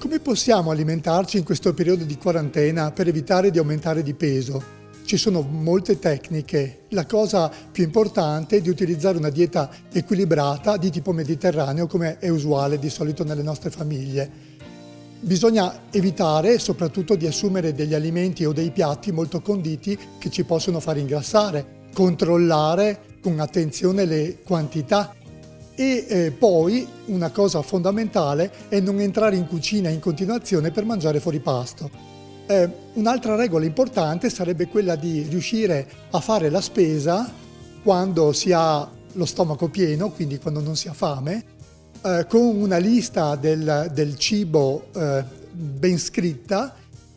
Come possiamo alimentarci in questo periodo di quarantena per evitare di aumentare di peso? Ci sono molte tecniche. La cosa più importante è di utilizzare una dieta equilibrata di tipo mediterraneo, come è usuale di solito nelle nostre famiglie. Bisogna evitare soprattutto di assumere degli alimenti o dei piatti molto conditi che ci possono far ingrassare, controllare con attenzione le quantità. E poi una cosa fondamentale è non entrare in cucina in continuazione per mangiare fuori pasto. Un'altra regola importante sarebbe quella di riuscire a fare la spesa quando si ha lo stomaco pieno, quindi quando non si ha fame, con una lista del cibo ben scritta,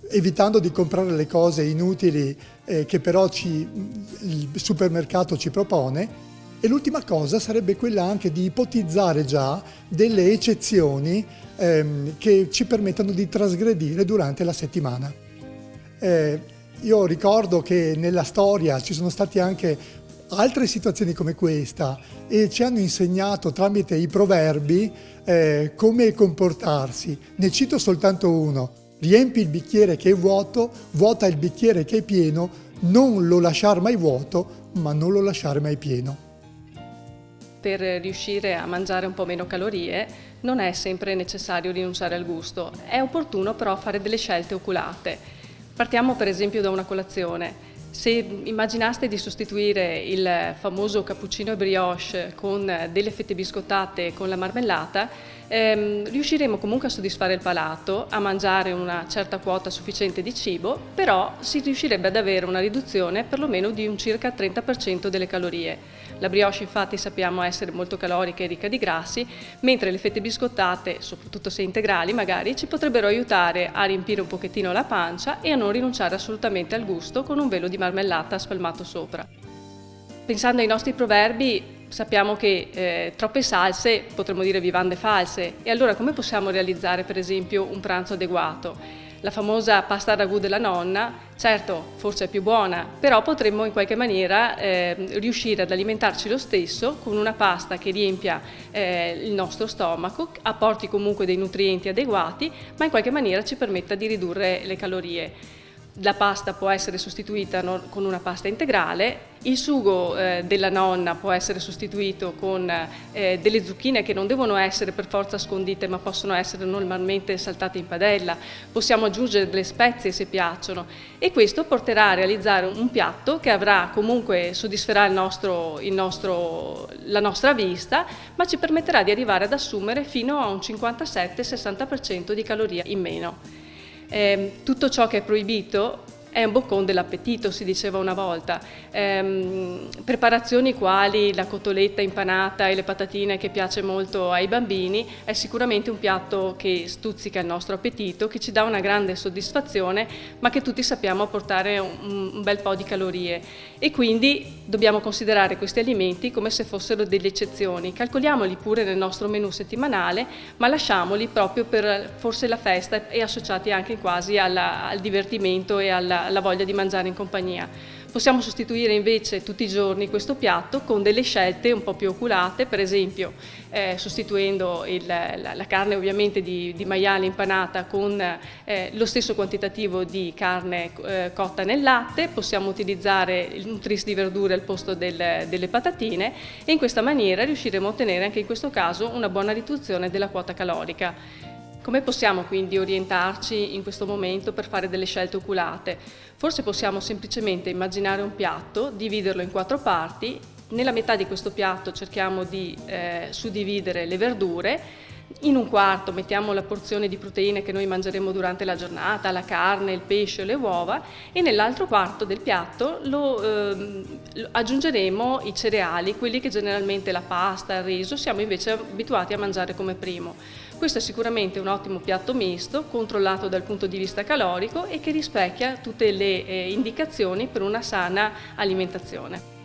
evitando di comprare le cose inutili che però il supermercato ci propone. E l'ultima cosa sarebbe quella anche di ipotizzare già delle eccezioni che ci permettano di trasgredire durante la settimana. Io ricordo che nella storia ci sono state anche altre situazioni come questa e ci hanno insegnato tramite i proverbi come comportarsi. Ne cito soltanto uno: riempi il bicchiere che è vuoto, vuota il bicchiere che è pieno, non lo lasciar mai vuoto, ma non lo lasciare mai pieno. Per riuscire a mangiare un po' meno calorie non è sempre necessario rinunciare al gusto, è opportuno però fare delle scelte oculate. Partiamo per esempio da una colazione. Se immaginaste di sostituire il famoso cappuccino e brioche con delle fette biscottate con la marmellata, riusciremo comunque a soddisfare il palato, a mangiare una certa quota sufficiente di cibo, però si riuscirebbe ad avere una riduzione perlomeno di un circa 30% delle calorie. La brioche infatti sappiamo essere molto calorica e ricca di grassi, mentre le fette biscottate, soprattutto se integrali magari, ci potrebbero aiutare a riempire un pochettino la pancia e a non rinunciare assolutamente al gusto con un velo di marmellata spalmato sopra. Pensando ai nostri proverbi, sappiamo che troppe salse, potremmo dire vivande false, e allora come possiamo realizzare per esempio un pranzo adeguato? La famosa pasta al ragù della nonna, certo, forse è più buona, però potremmo in qualche maniera riuscire ad alimentarci lo stesso con una pasta che riempia il nostro stomaco, apporti comunque dei nutrienti adeguati, ma in qualche maniera ci permetta di ridurre le calorie. La pasta può essere sostituita con una pasta integrale, il sugo della nonna può essere sostituito con delle zucchine che non devono essere per forza scondite ma possono essere normalmente saltate in padella, possiamo aggiungere delle spezie se piacciono e questo porterà a realizzare un piatto che avrà comunque soddisferà la nostra vista, ma ci permetterà di arrivare ad assumere fino a un 57-60% di calorie in meno. Tutto ciò che è proibito è un boccone dell'appetito, si diceva una volta. Preparazioni quali la cotoletta impanata e le patatine che piace molto ai bambini è sicuramente un piatto che stuzzica il nostro appetito, che ci dà una grande soddisfazione, ma che tutti sappiamo apportare un bel po' di calorie e quindi dobbiamo considerare questi alimenti come se fossero delle eccezioni. Calcoliamoli pure nel nostro menù settimanale, ma lasciamoli proprio per forse la festa e associati anche quasi al divertimento e alla voglia di mangiare in compagnia. Possiamo sostituire invece tutti i giorni questo piatto con delle scelte un po' più oculate, per esempio sostituendo la carne ovviamente di maiale impanata con lo stesso quantitativo di carne cotta nel latte, possiamo utilizzare un tris di verdure al posto delle patatine e in questa maniera riusciremo a ottenere anche in questo caso una buona riduzione della quota calorica. Come possiamo quindi orientarci in questo momento per fare delle scelte oculate? Forse possiamo semplicemente immaginare un piatto, dividerlo in 4 parti, nella metà di questo piatto cerchiamo di suddividere le verdure, in un quarto mettiamo la porzione di proteine che noi mangeremo durante la giornata, la carne, il pesce, le uova e nell'altro quarto del piatto aggiungeremo i cereali, quelli che generalmente la pasta, il riso siamo invece abituati a mangiare come primo. Questo è sicuramente un ottimo piatto misto, controllato dal punto di vista calorico e che rispecchia tutte le indicazioni per una sana alimentazione.